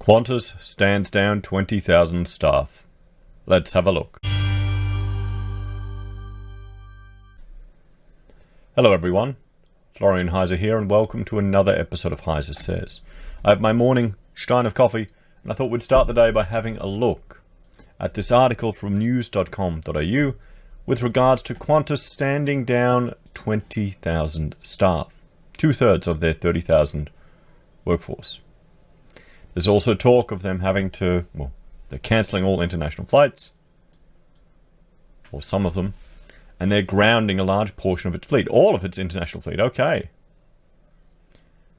Qantas stands down 20,000 staff. Let's have a look. Hello everyone, Florian Heise here and welcome to another episode of HeiseSays. I have my morning stein of coffee and I thought we'd start the day by having a look at this article from news.com.au with regards to Qantas standing down 20,000 staff, 2/3 of their 30,000 workforce. There's also talk of them having to, they're cancelling all international flights, or some of them, and they're grounding a large portion of its fleet, all of its international fleet. Okay.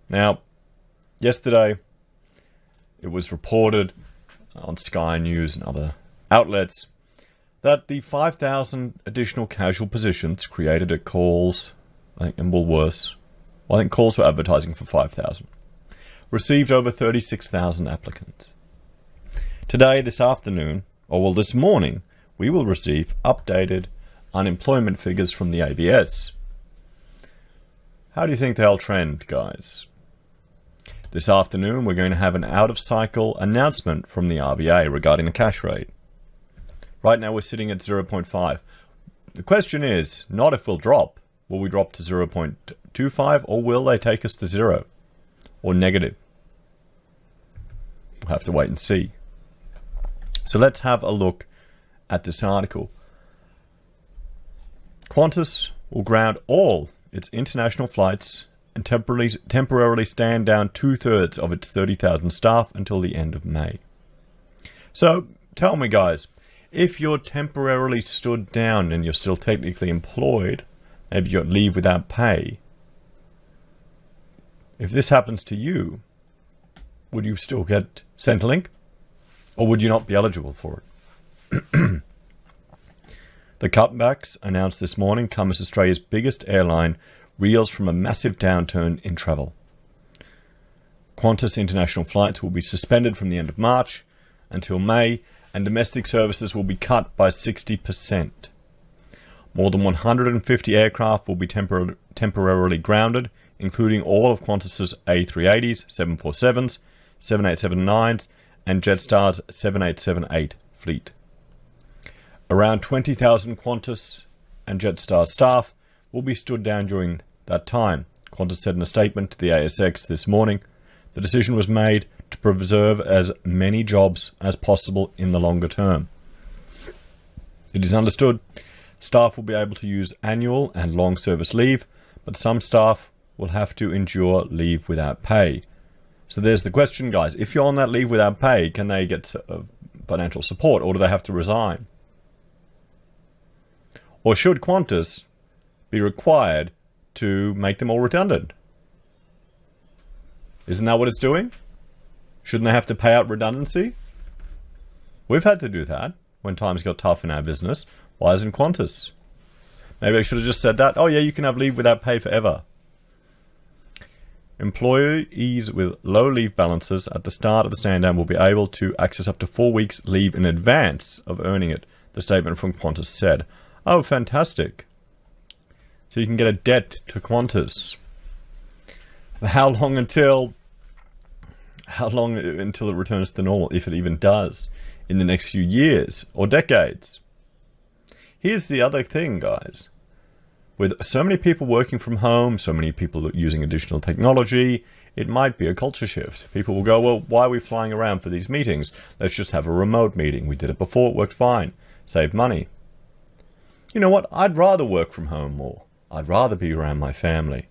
Now, yesterday, it was reported on Sky News and other outlets that the 5,000 additional casual positions created at Coles, I think, and Woolworths, I think Coles were advertising for 5,000, received over 36,000 applicants. Today, this afternoon, this morning, we will receive updated unemployment figures from the ABS. How do you think they'll trend, guys? This afternoon, we're going to have an out-of-cycle announcement from the RBA regarding the cash rate. Right now, we're sitting at 0.5. The question is, not if we'll drop. Will we drop to 0.25 or will they take us to zero or negative? We'll have to wait and see. So let's have a look at this article. Qantas will ground all its international flights and temporarily stand down 2/3 of its 30,000 staff until the end of May. So tell me, guys, if you're temporarily stood down and you're still technically employed, maybe you're on leave without pay, if this happens to you, would you still get Centrelink? Or would you not be eligible for it? The cutbacks announced this morning come as Australia's biggest airline reels from a massive downturn in travel. Qantas international flights will be suspended from the end of March until May, and domestic services will be cut by 60%. More than 150 aircraft will be temporarily grounded, including all of Qantas's A380s, 747s, 787-9s, and Jetstar's 787-8 fleet. Around 20,000 Qantas and Jetstar staff will be stood down during that time. Qantas said in a statement to the ASX this morning, the decision was made to preserve as many jobs as possible in the longer term. It is understood staff will be able to use annual and long service leave, but some staff will have to endure leave without pay. So there's the question, guys. If you're on that leave without pay, can they get financial support or do they have to resign? Or should Qantas be required to make them all redundant? Isn't that what it's doing? Shouldn't they have to pay out redundancy? We've had to do that when times got tough in our business. Why isn't Qantas? Maybe I should have just said that. Oh yeah, you can have leave without pay forever. Employees with low leave balances at the start of the stand down will be able to access up to 4 weeks leave in advance of earning it, the statement from Qantas said. Oh, fantastic. So you can get a debt to Qantas. How long until it returns to normal, if it even does, in the next few years or decades? Here's the other thing, guys. With so many people working from home, so many people using additional technology, it might be a culture shift. People will go, well, why are we flying around for these meetings? Let's just have a remote meeting. We did it before, it worked fine. Saved money. You know what? I'd rather work from home more. I'd rather be around my family.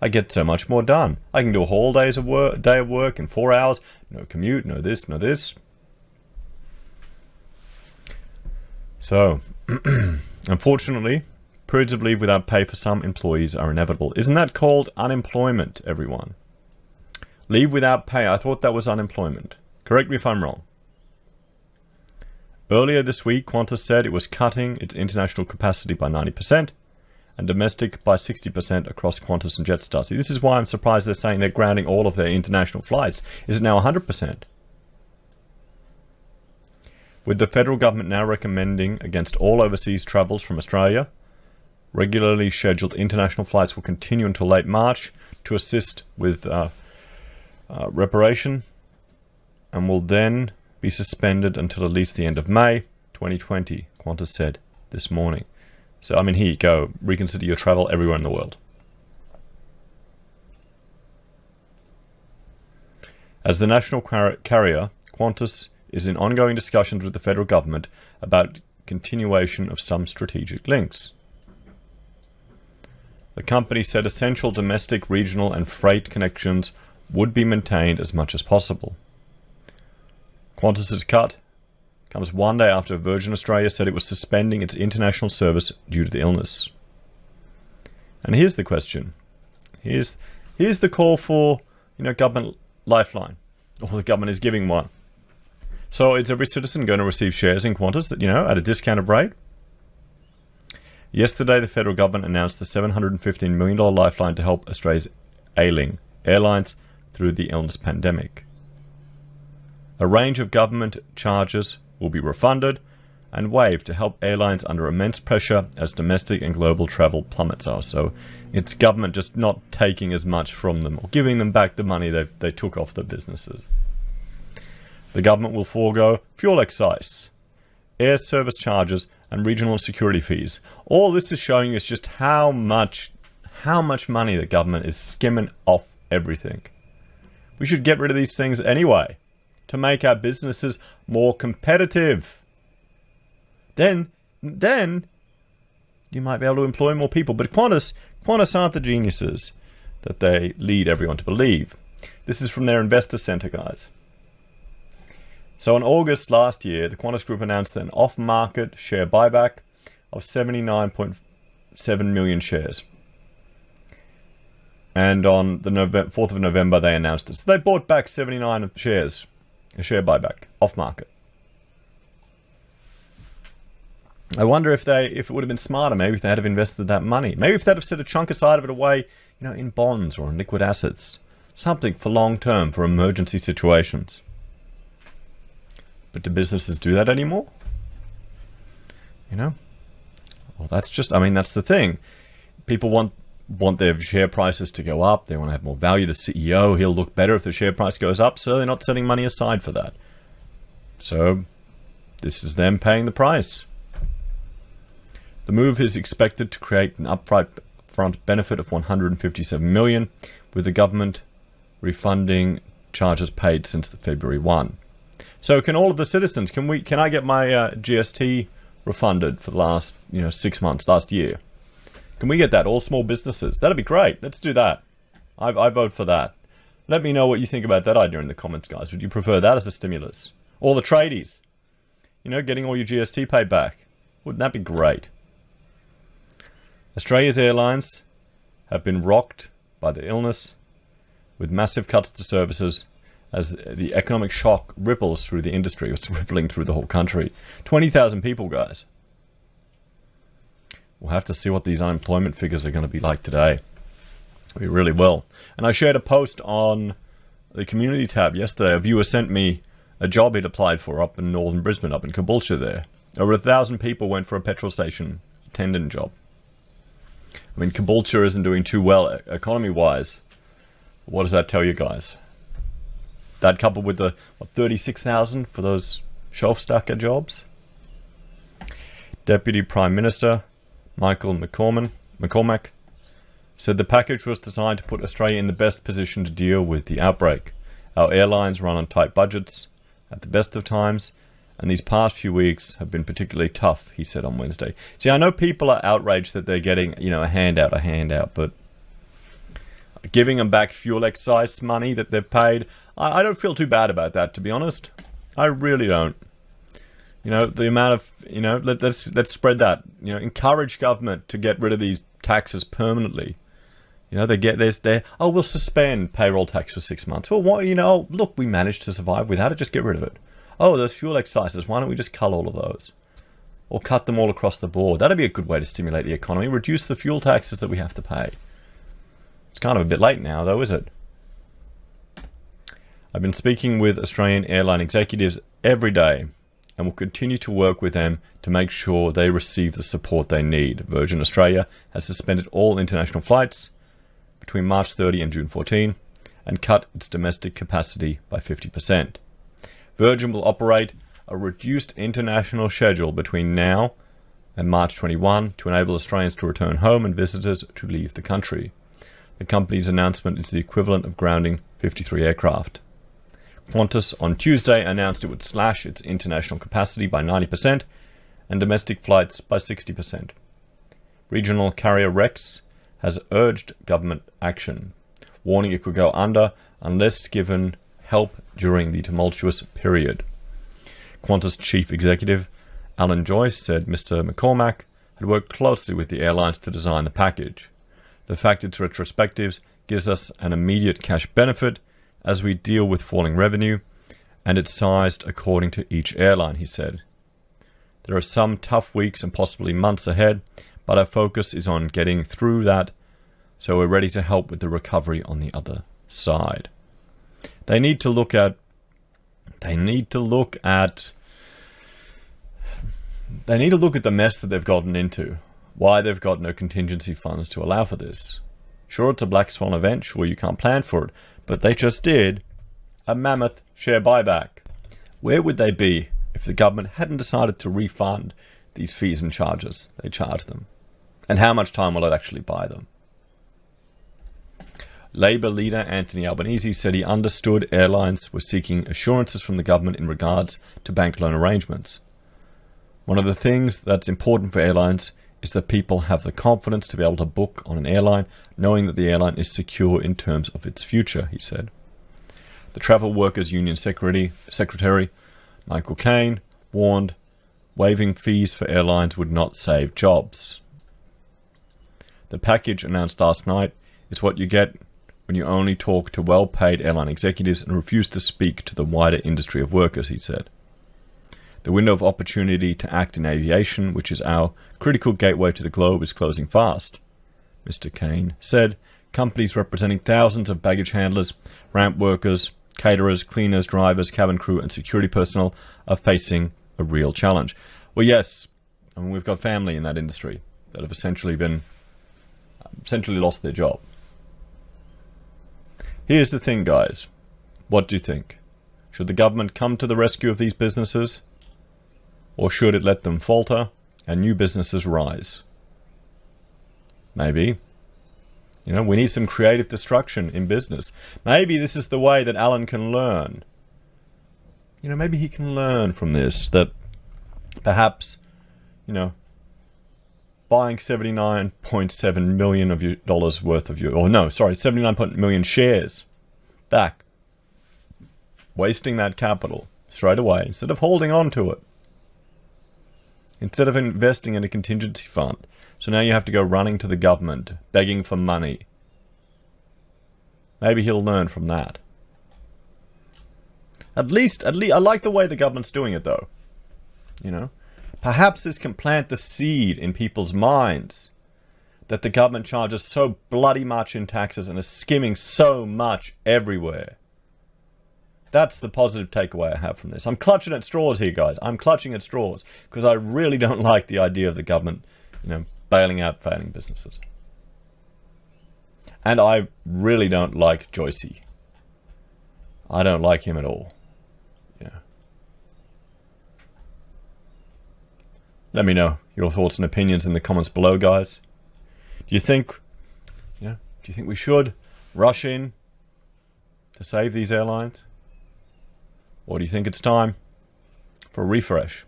I get so much more done. I can do a whole day of work in 4 hours. No commute, no this, no this. So, unfortunately, periods of leave without pay for some employees are inevitable. Isn't that called unemployment, everyone? Leave without pay. I thought that was unemployment. Correct me if I'm wrong. Earlier this week, Qantas said it was cutting its international capacity by 90% and domestic by 60% across Qantas and Jetstar. See, this is why I'm surprised they're saying they're grounding all of their international flights. Is it now 100%? With the federal government now recommending against all overseas travels from Australia, regularly scheduled international flights will continue until late March to assist with reparation and will then be suspended until at least the end of May 2020, Qantas said this morning. So, I mean, here you go. Reconsider your travel everywhere in the world. As the national carrier, Qantas is in ongoing discussions with the federal government about continuation of some strategic links. The company said essential domestic, regional and freight connections would be maintained as much as possible. Qantas's cut comes one day after Virgin Australia said it was suspending its international service due to the illness. And here's the question. Here's the call for, government lifeline. Or the government is giving one. So is every citizen going to receive shares in Qantas, at a discounted rate? Yesterday, the federal government announced a $715 million lifeline to help Australia's ailing airlines through the illness pandemic. A range of government charges will be refunded and waived to help airlines under immense pressure as domestic and global travel plummets are. So it's government just not taking as much from them or giving them back the money they took off the businesses. The government will forego fuel excise, air service charges and regional security fees. All this is showing us just how much money the government is skimming off everything. We should get rid of these things anyway to make our businesses more competitive. Then you might be able to employ more people. But Qantas aren't the geniuses that they lead everyone to believe. This is from their investor center, guys. So in August last year, the Qantas Group announced an off-market share buyback of 79.7 million shares. And on the 4th of November, they announced it. So they bought back 79 shares, a share buyback, off-market. I wonder if it would have been smarter, maybe if they had have invested that money. Maybe if they'd have set a chunk aside of it away, in bonds or in liquid assets. Something for long-term, for emergency situations. But do businesses do that anymore? Well, that's the thing. People want their share prices to go up. They want to have more value. The CEO, he'll look better if the share price goes up, so they're not setting money aside for that. So this is them paying the price. The move is expected to create an upfront benefit of $157 million, with the government refunding charges paid since the February 1. So can all of the citizens, can I get my GST refunded for the last 6 months, last year? Can we get that? All small businesses. That'd be great. Let's do that. I vote for that. Let me know what you think about that idea in the comments, guys. Would you prefer that as a stimulus? Or the tradies? Getting all your GST paid back. Wouldn't that be great? Australia's airlines have been rocked by the illness, with massive cuts to services as the economic shock ripples through the industry. It's rippling through the whole country. 20,000 people, guys. We'll have to see what these unemployment figures are going to be like today. We really will. And I shared a post on the community tab yesterday. A viewer sent me a job he'd applied for up in northern Brisbane, up in Caboolture there. Over 1,000 people went for a petrol station attendant job. I mean, Caboolture isn't doing too well economy-wise. What does that tell you, guys? That coupled with the 36,000 for those shelf-stacker jobs. Deputy Prime Minister Michael McCormack said the package was designed to put Australia in the best position to deal with the outbreak. Our airlines run on tight budgets at the best of times, and these past few weeks have been particularly tough, he said on Wednesday. See, I know people are outraged that they're getting, a handout, but giving them back fuel excise money that they've paid, I don't feel too bad about that, to be honest. I really don't. The amount of, let's spread that. Encourage government to get rid of these taxes permanently. We'll suspend payroll tax for 6 months. Well, look, we managed to survive without it. Just get rid of it. Oh, those fuel excises. Why don't we just cull all of those? Or cut them all across the board. That'd be a good way to stimulate the economy. Reduce the fuel taxes that we have to pay. It's kind of a bit late now, though, is it? I've been speaking with Australian airline executives every day and will continue to work with them to make sure they receive the support they need. Virgin Australia has suspended all international flights between March 30 and June 14 and cut its domestic capacity by 50%. Virgin will operate a reduced international schedule between now and March 21 to enable Australians to return home and visitors to leave the country. The company's announcement is the equivalent of grounding 53 aircraft. Qantas on Tuesday announced it would slash its international capacity by 90% and domestic flights by 60%. Regional carrier Rex has urged government action, warning it could go under unless given help during the tumultuous period. Qantas chief executive Alan Joyce said Mr. McCormack had worked closely with the airlines to design the package. The fact it's retrospectives gives us an immediate cash benefit as we deal with falling revenue, and it's sized according to each airline, he said. There are some tough weeks and possibly months ahead, but our focus is on getting through that, so we're ready to help with the recovery on the other side. They need to look at the mess that they've gotten into, why they've got no contingency funds to allow for this. Sure, it's a black swan event, sure you can't plan for it, but they just did a mammoth share buyback. Where would they be if the government hadn't decided to refund these fees and charges they charge them? And how much time will it actually buy them? Labour leader Anthony Albanese said he understood airlines were seeking assurances from the government in regards to bank loan arrangements. One of the things that's important for airlines is that people have the confidence to be able to book on an airline, knowing that the airline is secure in terms of its future, he said. The Travel Workers Union Secretary Michael Caine warned waiving fees for airlines would not save jobs. The package announced last night is what you get when you only talk to well-paid airline executives and refuse to speak to the wider industry of workers, he said. The window of opportunity to act in aviation, which is our critical gateway to the globe, is closing fast, Mr. Caine said. Companies representing thousands of baggage handlers, ramp workers, caterers, cleaners, drivers, cabin crew and security personnel are facing a real challenge. Well, yes, I mean, we've got family in that industry that have essentially lost their job. Here's the thing, guys. What do you think? Should the government come to the rescue of these businesses? Or should it let them falter and new businesses rise? Maybe. We need some creative destruction in business. Maybe this is the way that Alan can learn. Maybe he can learn from this, that perhaps, buying $79.7 million of your dollars worth of your, 79 million shares back, wasting that capital straight away instead of holding on to it, instead of investing in a contingency fund. So now you have to go running to the government, begging for money. Maybe he'll learn from that. At least, I like the way the government's doing it, though. Perhaps this can plant the seed in people's minds that the government charges so bloody much in taxes and is skimming so much everywhere. That's the positive takeaway I have from this. I'm clutching at straws here, guys. I'm clutching at straws because I really don't like the idea of the government, bailing out failing businesses. And I really don't like Joycey. I don't like him at all. Let me know your thoughts and opinions in the comments below, guys. Do you think we should rush in to save these airlines? Or do you think it's time for a refresh?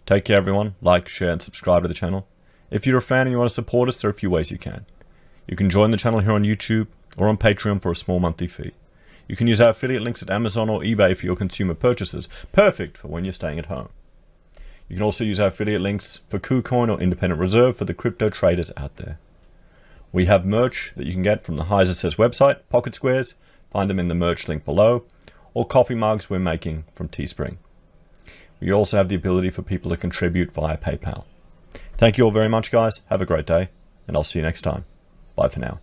Take care, everyone. Like, share, and subscribe to the channel. If you're a fan and you want to support us, there are a few ways you can. You can join the channel here on YouTube or on Patreon for a small monthly fee. You can use our affiliate links at Amazon or eBay for your consumer purchases. Perfect for when you're staying at home. You can also use our affiliate links for Kucoin or Independent Reserve for the crypto traders out there. We have merch that you can get from the HeiseSays website, pocket squares, find them in the merch link below, or coffee mugs we're making from Teespring. We also have the ability for people to contribute via PayPal. Thank you all very much, guys. Have a great day, and I'll see you next time. Bye for now.